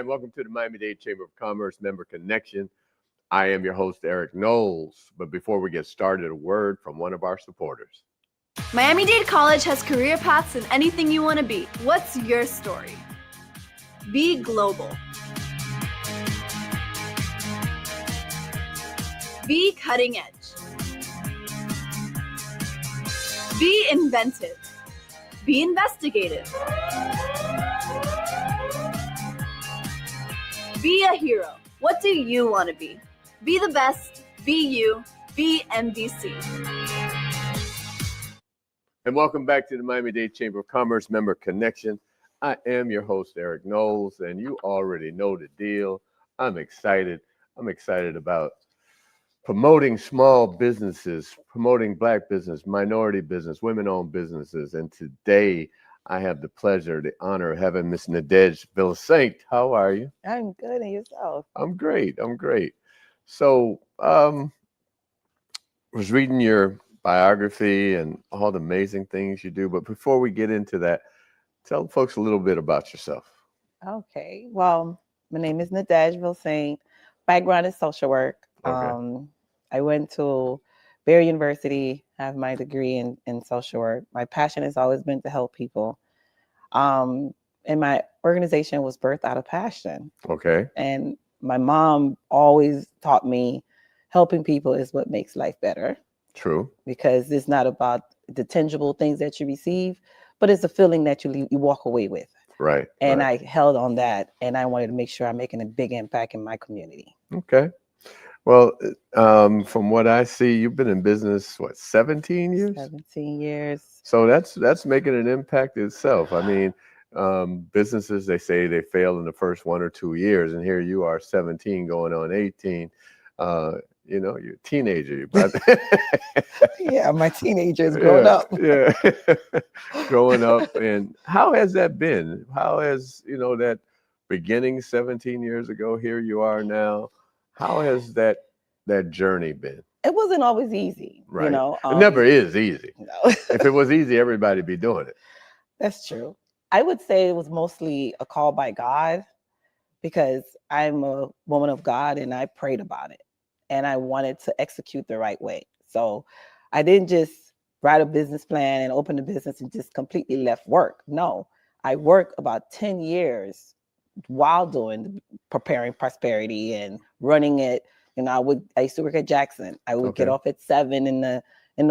and welcome to the Miami-Dade Chamber of Commerce Member Connection. I am your host, Eric Knowles. But before we get started, a word from one of our supporters. Miami-Dade College has career paths in anything you want to be. What's your story? Be global. Be cutting edge. Be inventive. Be investigative. Be a hero. What do you want to be? Be the best. Be you. Be MDC. And welcome back to the Miami-Dade Chamber of Commerce Member Connection. I am your host, Eric Knowles, and you already know the deal. I'm excited. I'm excited about promoting small businesses, promoting Black business, minority business, women-owned businesses. And today, I have the pleasure, the honor of having Miss Nadege Vilsaint. How are you? I'm good, and yourself? I'm great. So, was reading your biography and all the amazing things you do. But before we get into that, tell folks a little bit about yourself. Okay. Well, my name is Nadege Vilsaint. Background is social work. Okay. I went to Barry University, have my degree in social work. My passion has always been to help people. And my organization was birthed out of passion. Okay. And my mom always taught me helping people is what makes life better. True. Because it's not about the tangible things that you receive, but it's a feeling that you walk away with. Right. And right. I held on that, and I wanted to make sure I'm making a big impact in my community. Okay. Well, from what I see, you've been in business, 17 years? 17 years. So that's making an impact itself. I mean, businesses, they say they fail in the first 1 or 2 years, and here you are 17 going on 18. You're a teenager. Yeah, my teenager is growing up. Yeah, growing up. And how has that been? How has, that beginning 17 years ago, here you are now, how has that journey been? It wasn't always easy, Right. It never is easy. No. If it was easy, everybody'd be doing it. That's true. I would say it was mostly a call by God, because I'm a woman of God and I prayed about it and I wanted to execute the right way. So I didn't just write a business plan and open a business and just completely left work. No, I worked about 10 years while preparing prosperity and running it. I used to work at Jackson. I would get off at 7 in the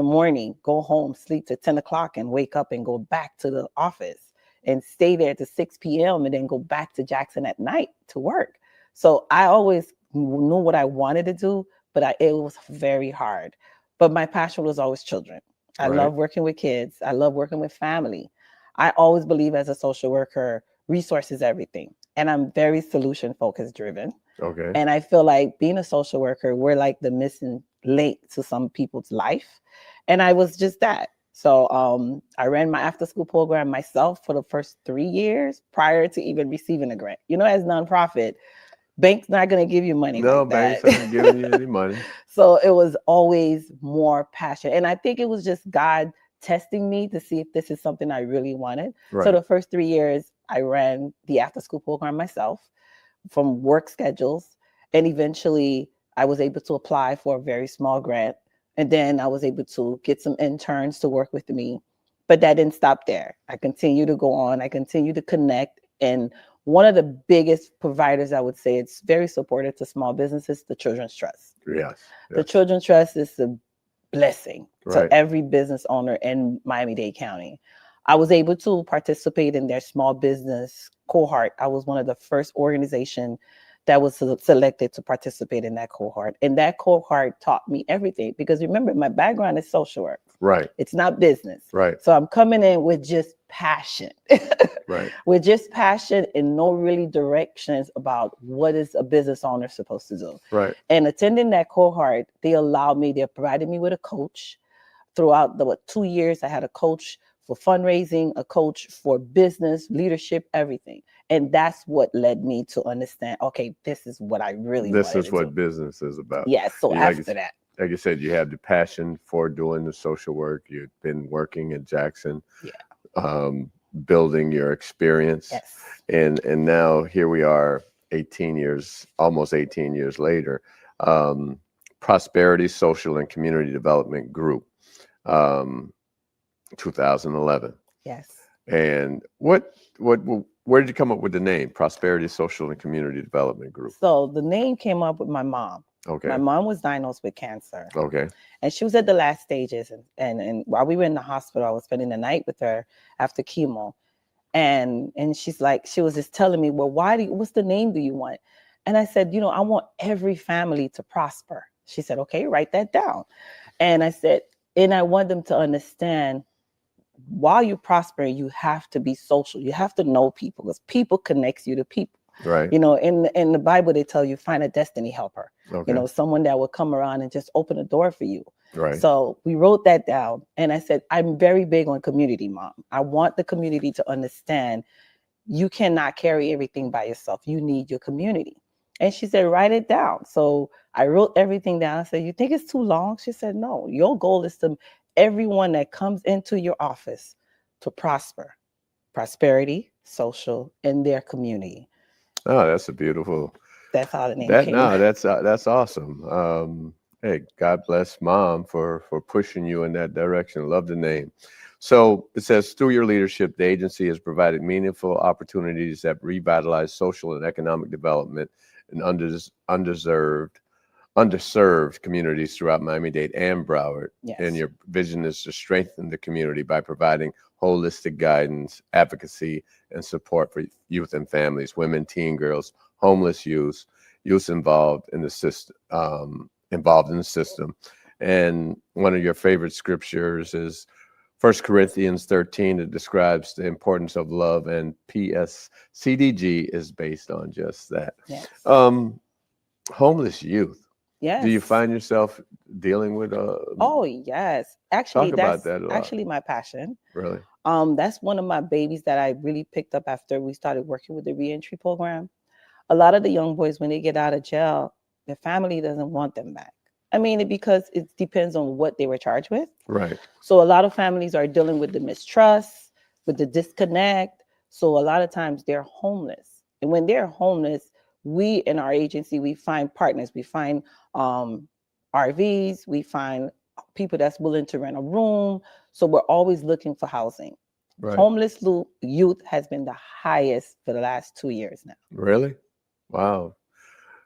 morning, go home, sleep to 10 o'clock and wake up and go back to the office and stay there to 6 p.m. and then go back to Jackson at night to work. So I always knew what I wanted to do, but it was very hard. But my passion was always children. I love working with kids. I love working with family. I always believe as a social worker, resource is everything. And I'm very solution-focused driven. Okay. And I feel like being a social worker, we're like the missing link to some people's life. And I was just that. So I ran my after-school program myself for the first 3 years prior to even receiving a grant. As nonprofit, bank's not going to give you money. No, like banks that. aren't giving you any money. So it was always more passion. And I think it was just God testing me to see if this is something I really wanted. Right. So the first 3 years, I ran the after-school program myself from work schedules. And eventually, I was able to apply for a very small grant. And then I was able to get some interns to work with me. But that didn't stop there. I continued to go on. I continued to connect. And one of the biggest providers, I would say, it's very supportive to small businesses, the Children's Trust. Yes. The Children's Trust is a blessing Right. to every business owner in Miami-Dade County. I was able to participate in their small business cohort. I was one of the first organizations that was selected to participate in that cohort. And that cohort taught me everything, because remember, my background is social work. Right. It's not business. Right. So I'm coming in with just passion. Right. With just passion and no really directions about what is a business owner supposed to do. Right. And attending that cohort, they provided me with a coach. Throughout the 2 years, I had a coach for fundraising, a coach for business, leadership, everything. And that's what led me to understand, okay, this is what I really wanted to do. This is what business is about. Yes. So after that. Like you said, you have the passion for doing the social work. You've been working in Jackson, building your experience. Yes. And now here we are 18 years, almost 18 years later. Prosperity Social and Community Development Group, 2011. Yes. And where did you come up with the name Prosperity Social and Community Development Group? So the name came up with my mom. Okay. My mom was diagnosed with cancer. Okay. And she was at the last stages. And while we were in the hospital, I was spending the night with her after chemo. And she's like, she was just telling me, well, what's the name do you want? And I said, I want every family to prosper. She said, okay, write that down. And I said, and I want them to understand, while you prosper, you have to be social. You have to know people, because people connects you to people. Right. In the Bible, they tell you find a destiny helper. Okay. Someone that will come around and just open a door for you. Right. So we wrote that down, and I said, I'm very big on community, Mom. I want the community to understand you cannot carry everything by yourself. You need your community. And she said, write it down. So I wrote everything down. I said, you think it's too long? She said, no, your goal is to everyone that comes into your office to prosper, prosperity, social, and their community. Oh, that's a beautiful. That's how the name came. No, that's awesome. Hey, God bless Mom for pushing you in that direction. Love the name. So it says, through your leadership, the agency has provided meaningful opportunities that revitalize social and economic development in underserved communities throughout Miami-Dade and Broward. Yes. And your vision is to strengthen the community by providing holistic guidance, advocacy, and support for youth and families, women, teen girls, homeless youth involved in the system. And one of your favorite scriptures is 1 Corinthians 13. It describes the importance of love, and CDG is based on just that. Yes. Homeless youth. Yes. Do you find yourself dealing with Oh, yes. Actually, talk about that's that a lot. actually my passion. Really? That's one of my babies that I really picked up after we started working with the reentry program. A lot of the young boys, when they get out of jail, their family doesn't want them back. I mean, because it depends on what they were charged with. Right. So a lot of families are dealing with the mistrust, with the disconnect. So a lot of times they're homeless. And when they're homeless, we in our agency, we find partners. We find RVs. We find people that's willing to rent a room. So we're always looking for housing. Right. Homeless youth has been the highest for the last 2 years now. Really? Wow.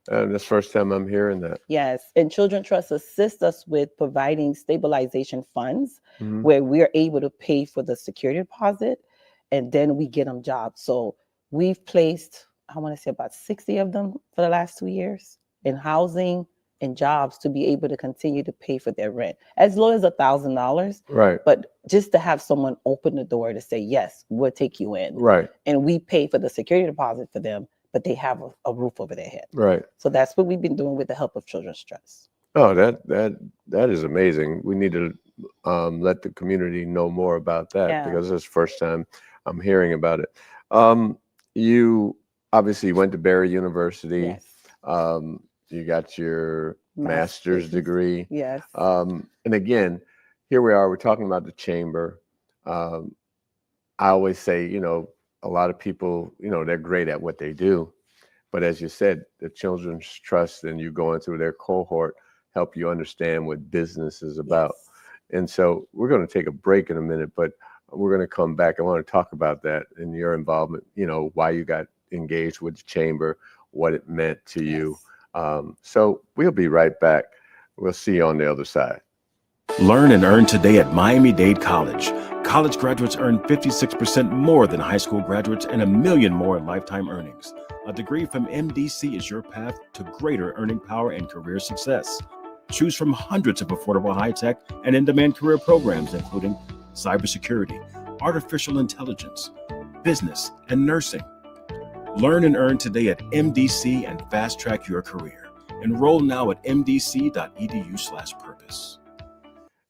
And that's the first time I'm hearing that. Yes. And Children Trust assists us with providing stabilization funds, Mhm. where we're able to pay for the security deposit, and then we get them jobs. So we've placed, I want to say, about 60 of them for the last 2 years in housing and jobs to be able to continue to pay for their rent, as low as $1,000. Right. But just to have someone open the door to say, yes, we'll take you in. Right. And we pay for the security deposit for them, but they have a roof over their head. Right. So that's what we've been doing with the help of Children's Trust. Oh, that is amazing. We need to let the community know more about that, because it's the first time I'm hearing about it. You obviously went to Barry University. Yes. You got your master's degree. Yes. And again, here we are, we're talking about the chamber. I always say, a lot of people, they're great at what they do. But as you said, the Children's Trust and you going through their cohort help you understand what business is about. Yes. And so we're going to take a break in a minute, but we're going to come back. I want to talk about that and your involvement, why you got engaged with the chamber, what it meant to you. So we'll be right back. We'll see you on the other side. Learn and earn today at Miami-Dade College. College graduates earn 56% more than high school graduates and $1 million more in lifetime earnings. A degree from MDC is your path to greater earning power and career success. Choose from hundreds of affordable high-tech and in-demand career programs, including cybersecurity, artificial intelligence, business, and nursing. Learn and earn today at MDC and fast-track your career. Enroll now at mdc.edu/purpose.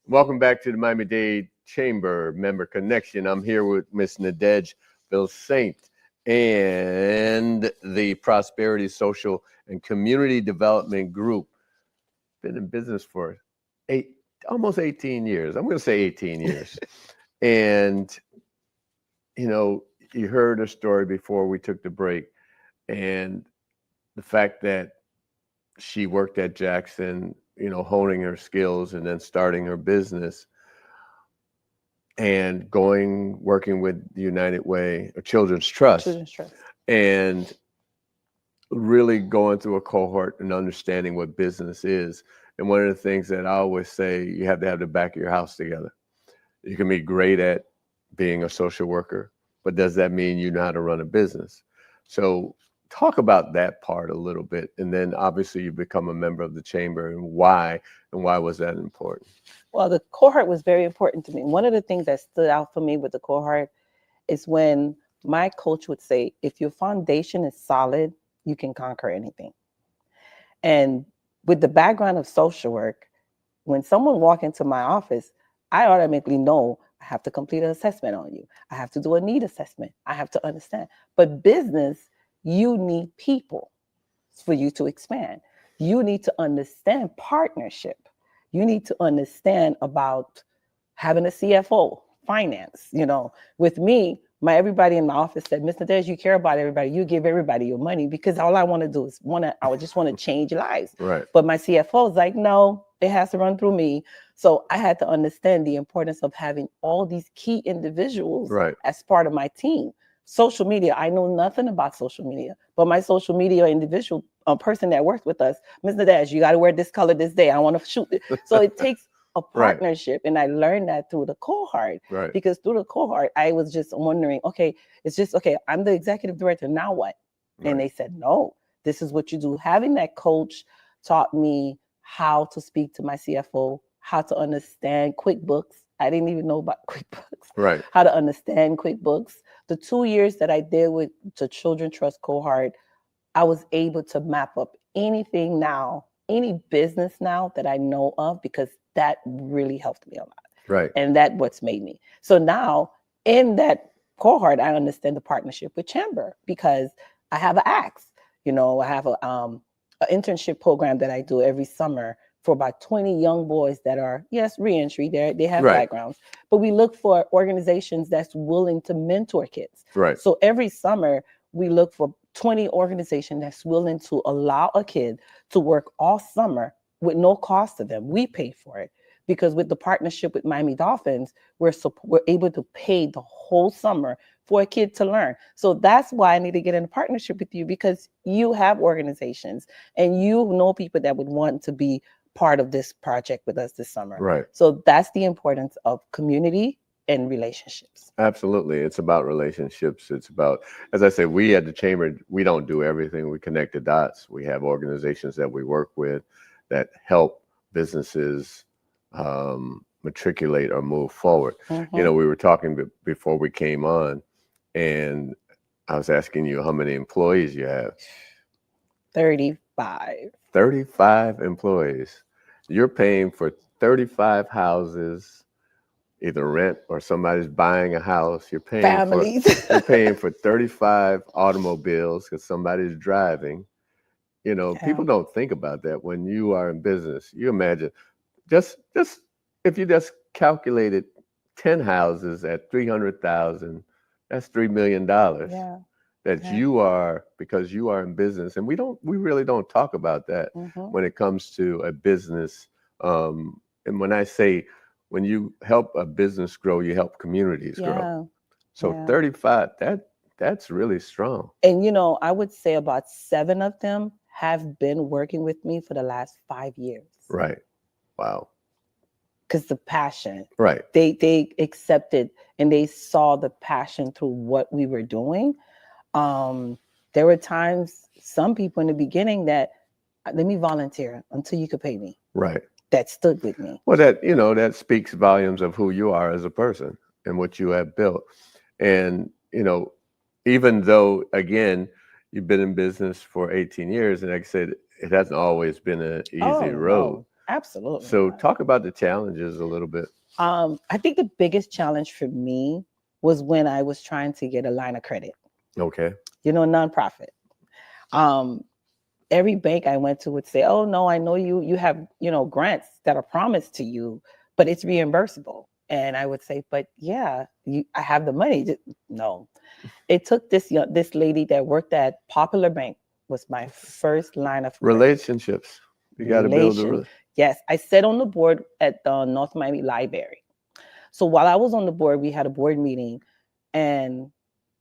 Welcome back to the Miami-Dade Chamber Member Connection. I'm here with Miss Nadege Vilsaint and the Prosperity Social and Community Development Group. Been in business for almost 18 years. I'm going to say 18 years. And, you heard a story before we took the break. And the fact that she worked at Jackson, honing her skills and then starting her business and working with the United Way or Children's Trust, and really going through a cohort and understanding what business is. And one of the things that I always say, you have to have the back of your house together. You can be great at being a social worker, but does that mean you know how to run a business? So talk about that part a little bit. And then obviously you become a member of the chamber, and why was that important? Well, the cohort was very important to me. One of the things that stood out for me with the cohort is when my coach would say, if your foundation is solid, you can conquer anything. And with the background of social work, when someone walks into my office, I automatically know I have to complete an assessment on you. I have to do a need assessment. I have to understand. But business, you need people for you to expand. You need to understand partnership. You need to understand about having a CFO, finance. With me, everybody in my office said, Ms. Nadege, you care about everybody. You give everybody your money, because all I want to do is I just want to change lives. Right. But my CFO is like, no, it has to run through me. So I had to understand the importance of having all these key individuals as part of my team. Social media, I know nothing about social media, but my social media individual person that works with us, Ms. Nadege, you got to wear this color this day. I want to shoot it. So it takes a partnership. And I learned that through the cohort, because through the cohort, I was just wondering, I'm the executive director. Now what? And they said, no, this is what you do. Having that coach taught me how to speak to my CFO, how to understand QuickBooks. I didn't even know about QuickBooks. How to understand QuickBooks. The 2 years that I did with the Children's Trust cohort, I was able to map up anything now, any business now that I know of, because that really helped me a lot. And that's what's made me. So now in that cohort, I understand the partnership with Chamber, because I have an axe. I have an internship program that I do every summer for about 20 young boys that are, reentry. They have backgrounds, but we look for organizations that's willing to mentor kids. So every summer we look for 20 organizations that's willing to allow a kid to work all summer with no cost to them. We pay for it, because with the partnership with Miami Dolphins, we're able to pay the whole summer for a kid to learn. So that's why I need to get in a partnership with you, because you have organizations and you know people that would want to be part of this project with us this summer. So that's the importance of community and relationships. Absolutely. It's about relationships. It's about, as I said, we at the chamber, we don't do everything. We connect the dots. We have organizations that we work with that help businesses matriculate or move forward. We were talking before we came on, and I was asking you how many employees you have. 35. 35 employees. You're paying for 35 houses, either rent or somebody's buying a house. You're paying families. You're paying for 35 automobiles because somebody's driving. People don't think about that when you are in business. You imagine just if you just calculated 10 houses at 300,000, that's $3 million. That you are, because you are in business. And we really don't talk about that when it comes to a business. And when I say, when you help a business grow, you help communities grow. So 35, that's really strong. And I would say about 7 of them have been working with me for the last 5 years. Wow. Because the passion, they accepted and they saw the passion through what we were doing. There were times, some people in the beginning that, let me volunteer until you could pay me. That stood with me. Well, that speaks volumes of who you are as a person and what you have built. And, even though, again, you've been in business for 18 years, and like I said, it hasn't always been an easy road. No, absolutely. So talk about the challenges a little bit. I think the biggest challenge for me was when I was trying to get a line of credit. Nonprofit. Every bank I went to would say, oh, no, I know you have, grants that are promised to you, but it's reimbursable. And I would say, but I have the money. No, it took this lady that worked at Popular Bank was my first line of credit. Relationships. You got to build Yes, I sat on the board at the North Miami Library. So while I was on the board, we had a board meeting, and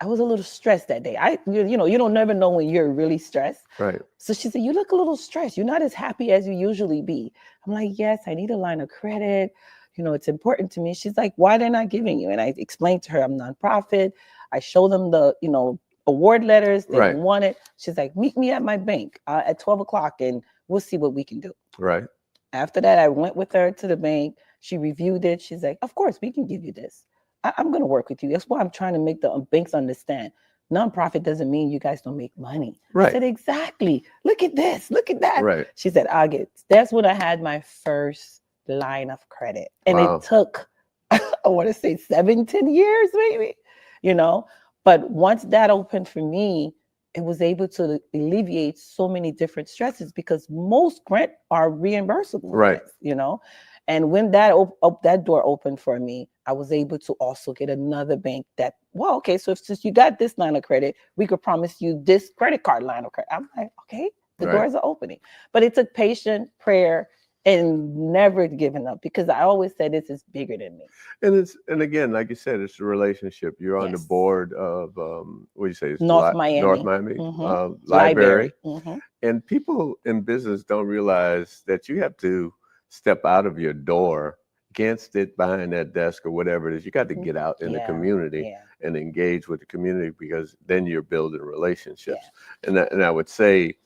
I was a little stressed that day. You don't never know when you're really stressed. Right. So she said, "You look a little stressed. You're not as happy as you usually be." I'm like, "Yes, I need a line of credit. It's important to me." She's like, "Why they're not giving you?" And I explained to her I'm nonprofit. I show them the, award letters. They don't want it. She's like, "Meet me at my bank at 12 o'clock and we'll see what we can do." Right. After that, I went with her to the bank. She reviewed it. She's like, "Of course, we can give you this. I'm going to work with you." That's why I'm trying to make the banks understand. Nonprofit doesn't mean you guys don't make money. Right. I said, "Exactly. Look at this. Look at that." Right. She said, "I'll get it." That's when I had my first line of credit. And Wow. it took, I want to say 7-10 years, maybe, But once that opened for me, it was able to alleviate so many different stresses because most grant are reimbursable, right? Grants, and when that that door opened for me, I was able to also get another bank that, well, okay, so since you got this line of credit, we could promise you this credit card line of credit. I'm like, okay, the doors are opening, but it took patience, prayer, and never giving up because I always said this is bigger than me. And again, like you said, it's a relationship. You're on the board of what do you say? It's North Miami Library. Mm-hmm. And people in business don't realize that you have to step out of your door, can't sit behind that desk or whatever it is. You got to get out in the community and engage with the community because then you're building relationships. Yeah. And I would say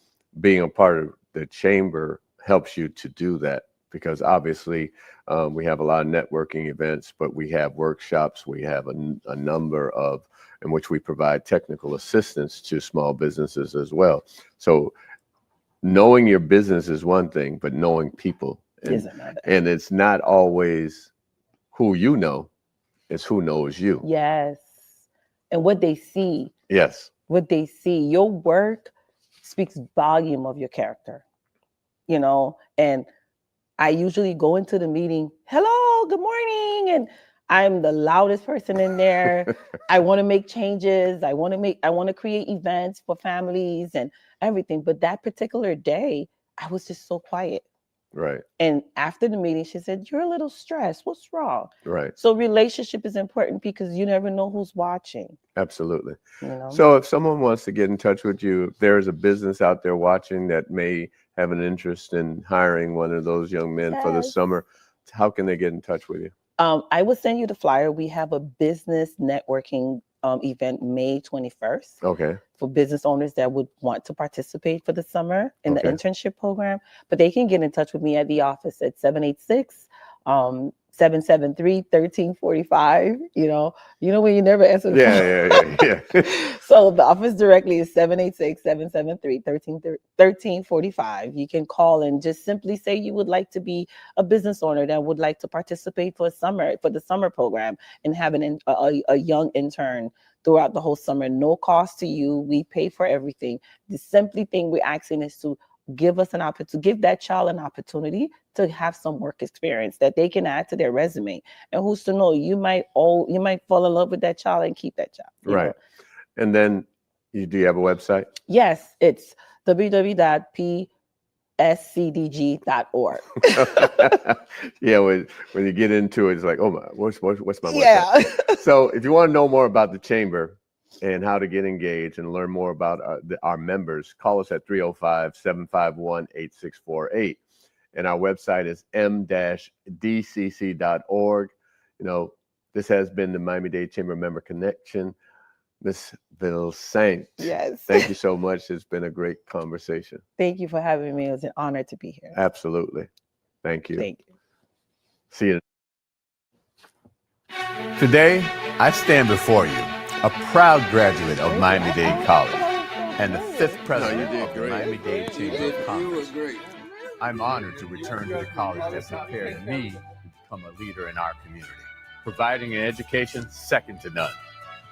being a part of the chamber helps you to do that because obviously we have a lot of networking events, but we have workshops. We have a number of in which we provide technical assistance to small businesses as well. So knowing your business is one thing, but knowing people is another. And it's not always who you know, it's who knows you. Yes. And what they see. Yes. What they see. Your work speaks volume of your character. And I usually go into the meeting, "Hello, good morning." And I'm the loudest person in there. I want to make changes. I want to create events for families and everything. But that particular day, I was just so quiet. Right. And after the meeting, she said, "You're a little stressed. What's wrong?" Right. So relationship is important because you never know who's watching. Absolutely. So if someone wants to get in touch with you, if there's a business out there watching that may have an interest in hiring one of those young men for the summer, how can they get in touch with you? I will send you the flyer. We have a business networking event May 21st. Okay. For business owners that would want to participate for the summer in the internship program. But they can get in touch with me at the office at 786-773-1345. You know when you never answer the phone. Yeah. So the office directly is 786-773-1345. You can call and just simply say you would like to be a business owner that would like to participate for the summer program and have a young intern throughout the whole summer. No cost to you. We pay for everything. The simply thing we're asking is to give us to give that child an opportunity to have some work experience that they can add to their resume. And who's to know, you might fall in love with that child and keep that child. Right. And then do you have a website? Yes, it's www.pscdg.org. Yeah, when you get into it, it's like, oh my, what's my website? Yeah. So if you want to know more about the chamber and how to get engaged and learn more about our members, call us at 305-751-8648. And our website is m-dcc.org. This has been the Miami-Dade Chamber Member Connection. Miss Vilsaint. Yes. Thank you so much. It's been a great conversation. Thank you for having me. It was an honor to be here. Absolutely. Thank you. Thank you. See you. Today, I stand before you, a proud graduate of Miami-Dade College and the 5th president of the Miami-Dade Chamber of Commerce. I'm honored to return to the college that prepared me to become a leader in our community, providing an education second to none.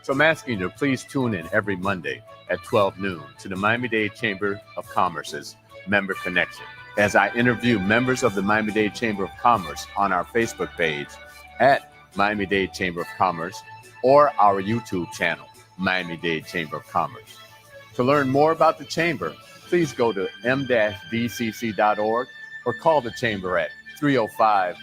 So I'm asking you to please tune in every Monday at 12 noon to the Miami-Dade Chamber of Commerce's Member Connection as I interview members of the Miami-Dade Chamber of Commerce on our Facebook page at Miami-Dade Chamber of Commerce or our YouTube channel, Miami-Dade Chamber of Commerce. To learn more about the Chamber, please go to m-dcc.org or call the Chamber at 305